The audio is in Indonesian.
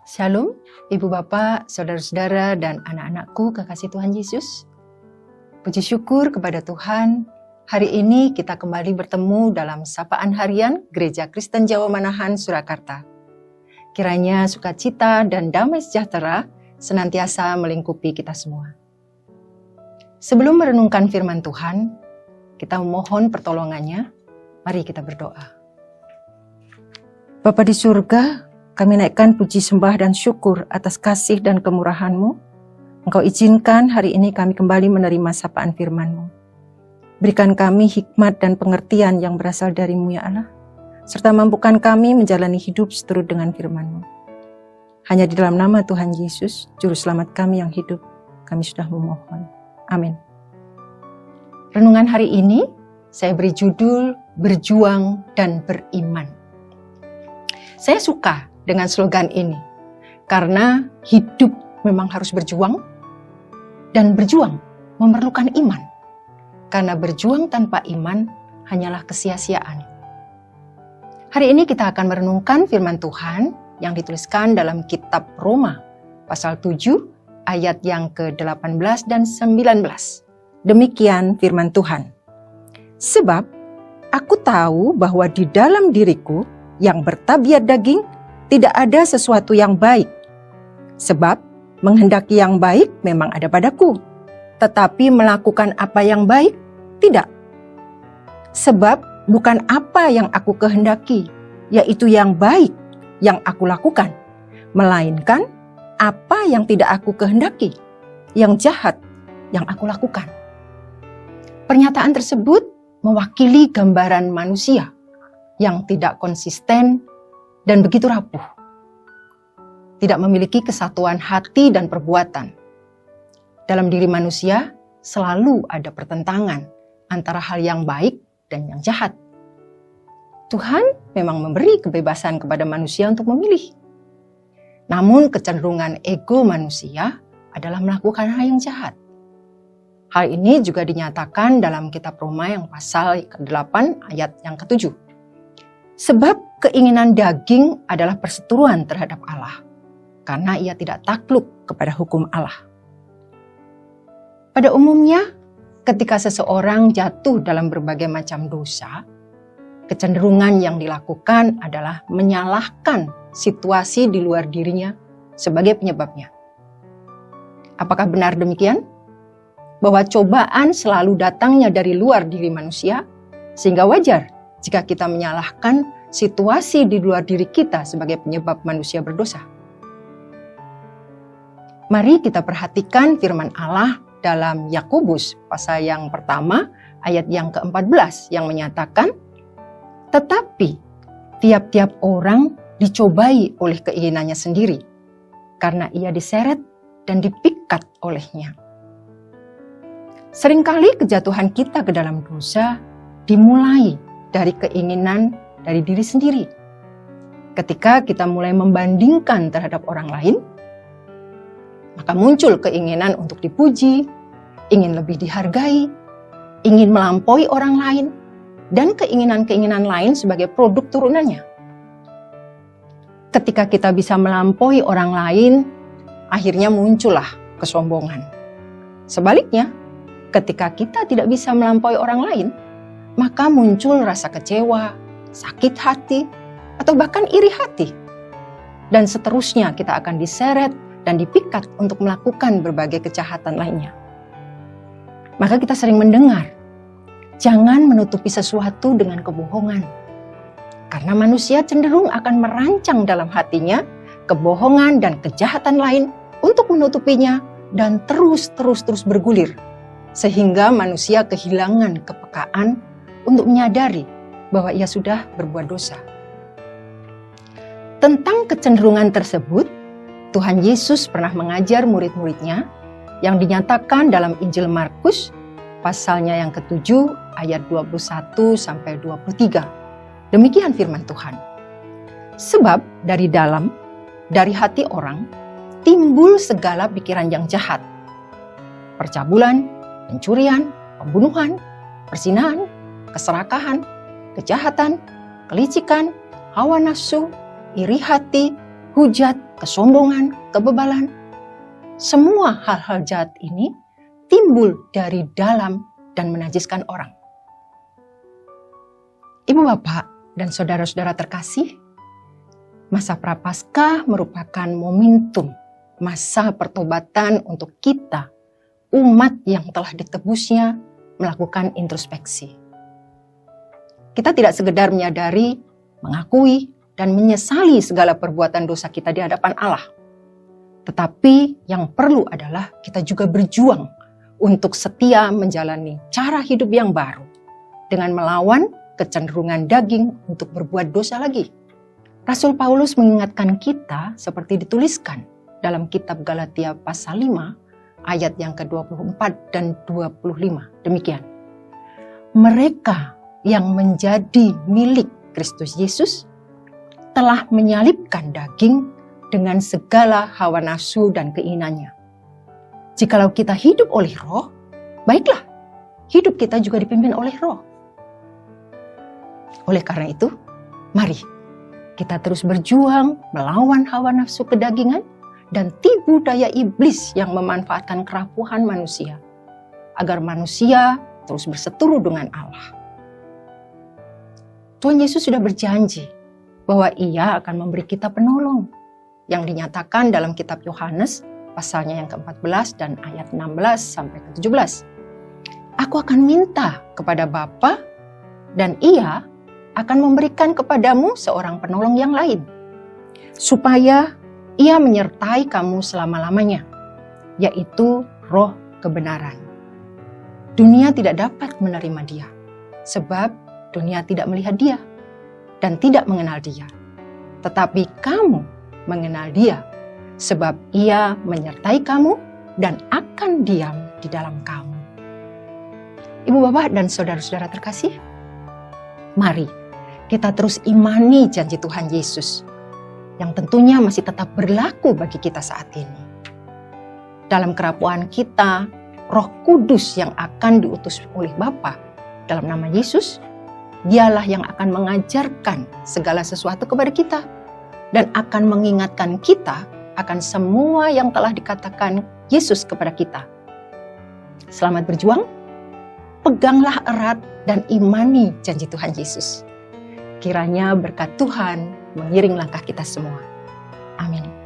Shalom, Ibu Bapak, Saudara-saudara, dan anak-anakku kekasih Tuhan Yesus. Puji syukur kepada Tuhan, hari ini kita kembali bertemu dalam Sapaan Harian Gereja Kristen Jawa Manahan, Surakarta. Kiranya sukacita dan damai sejahtera senantiasa melingkupi kita semua. Sebelum merenungkan firman Tuhan, kita memohon pertolongannya. Mari kita berdoa. Bapa di surga, kami naikkan puji sembah dan syukur atas kasih dan kemurahan-Mu. Engkau izinkan hari ini kami kembali menerima sapaan firman-Mu. Berikan kami hikmat dan pengertian yang berasal dari-Mu ya Allah, serta mampukan kami menjalani hidup seturut dengan firman-Mu. Hanya di dalam nama Tuhan Yesus, Juru Selamat kami yang hidup, kami sudah memohon. Amin. Renungan hari ini, saya beri judul Berjuang dan Beriman. Saya suka dengan slogan ini, karena hidup memang harus berjuang, dan berjuang memerlukan iman. Karena berjuang tanpa iman hanyalah kesia-siaan. Hari ini kita akan merenungkan firman Tuhan yang dituliskan dalam kitab Roma, pasal 7, ayat yang ke-18 dan 19. Demikian firman Tuhan. Sebab aku tahu bahwa di dalam diriku yang bertabiat daging, tidak ada sesuatu yang baik. Sebab menghendaki yang baik memang ada padaku, tetapi melakukan apa yang baik, tidak. Sebab bukan apa yang aku kehendaki, yaitu yang baik yang aku lakukan, melainkan apa yang tidak aku kehendaki, yang jahat yang aku lakukan. Pernyataan tersebut mewakili gambaran manusia yang tidak konsisten dan begitu rapuh. Tidak memiliki kesatuan hati dan perbuatan. Dalam diri manusia selalu ada pertentangan antara hal yang baik dan yang jahat. Tuhan memang memberi kebebasan kepada manusia untuk memilih. Namun kecenderungan ego manusia adalah melakukan hal yang jahat. Hal ini juga dinyatakan dalam kitab Roma yang pasal ke-8 ayat yang ke-7. Sebab keinginan daging adalah perseteruan terhadap Allah, karena ia tidak takluk kepada hukum Allah. Pada umumnya, ketika seseorang jatuh dalam berbagai macam dosa, kecenderungan yang dilakukan adalah menyalahkan situasi di luar dirinya sebagai penyebabnya. Apakah benar demikian? Bahwa cobaan selalu datangnya dari luar diri manusia, sehingga wajar jika kita menyalahkan situasi di luar diri kita sebagai penyebab manusia berdosa. Mari kita perhatikan firman Allah dalam Yakobus pasal yang pertama ayat yang ke-14 yang menyatakan, tetapi tiap-tiap orang dicobai oleh keinginannya sendiri, karena ia diseret dan dipikat olehnya. Seringkali kejatuhan kita ke dalam dosa dimulai dari keinginan dari diri sendiri. Ketika kita mulai membandingkan terhadap orang lain, maka muncul keinginan untuk dipuji, ingin lebih dihargai, ingin melampaui orang lain, dan keinginan-keinginan lain sebagai produk turunannya. Ketika kita bisa melampaui orang lain, akhirnya muncullah kesombongan. Sebaliknya, ketika kita tidak bisa melampaui orang lain, maka muncul rasa kecewa, sakit hati, atau bahkan iri hati. Dan seterusnya kita akan diseret dan dipikat untuk melakukan berbagai kejahatan lainnya. Maka kita sering mendengar, jangan menutupi sesuatu dengan kebohongan. Karena manusia cenderung akan merancang dalam hatinya kebohongan dan kejahatan lain untuk menutupinya dan terus bergulir. Sehingga manusia kehilangan kepekaan untuk menyadari bahwa ia sudah berbuat dosa. Tentang kecenderungan tersebut, Tuhan Yesus pernah mengajar murid-muridnya yang dinyatakan dalam Injil Markus, pasalnya yang ke-7, ayat 21-23. Demikian firman Tuhan. Sebab dari dalam, dari hati orang, timbul segala pikiran yang jahat. Percabulan, pencurian, pembunuhan, perzinahan, keserakahan, kejahatan, kelicikan, hawa nafsu, iri hati, hujat, kesombongan, kebebalan. Semua hal-hal jahat ini timbul dari dalam dan menajiskan orang. Ibu bapak dan saudara-saudara terkasih, masa Prapaskah merupakan momentum masa pertobatan untuk kita, umat yang telah ditebusnya, melakukan introspeksi. Kita tidak sekedar menyadari, mengakui, dan menyesali segala perbuatan dosa kita di hadapan Allah. Tetapi yang perlu adalah kita juga berjuang untuk setia menjalani cara hidup yang baru dengan melawan kecenderungan daging untuk berbuat dosa lagi. Rasul Paulus mengingatkan kita seperti dituliskan dalam kitab Galatia pasal 5 ayat yang ke-24 dan 25. Demikian. Mereka yang menjadi milik Kristus Yesus telah menyalibkan daging dengan segala hawa nafsu dan keinginannya. Jikalau kita hidup oleh Roh, baiklah, hidup kita juga dipimpin oleh Roh. Oleh karena itu, mari kita terus berjuang melawan hawa nafsu kedagingan dan tipu daya iblis yang memanfaatkan kerapuhan manusia, agar manusia terus berseteru dengan Allah. Tuhan Yesus sudah berjanji bahwa Ia akan memberi kita penolong, yang dinyatakan dalam kitab Yohanes pasalnya yang ke-14 dan ayat 16 sampai ke-17. Aku akan minta kepada Bapa dan Ia akan memberikan kepadamu seorang penolong yang lain, supaya Ia menyertai kamu selama-lamanya, yaitu Roh kebenaran. Dunia tidak dapat menerima Dia, sebab dunia tidak melihat Dia dan tidak mengenal Dia. Tetapi kamu mengenal Dia, sebab Ia menyertai kamu dan akan diam di dalam kamu. Ibu bapak dan saudara-saudara terkasih, mari kita terus imani janji Tuhan Yesus, yang tentunya masih tetap berlaku bagi kita saat ini. Dalam kerapuhan kita, Roh Kudus yang akan diutus oleh Bapa dalam nama Yesus, Dialah yang akan mengajarkan segala sesuatu kepada kita dan akan mengingatkan kita akan semua yang telah dikatakan Yesus kepada kita. Selamat berjuang, peganglah erat dan imani janji Tuhan Yesus. Kiranya berkat Tuhan mengiring langkah kita semua. Amin.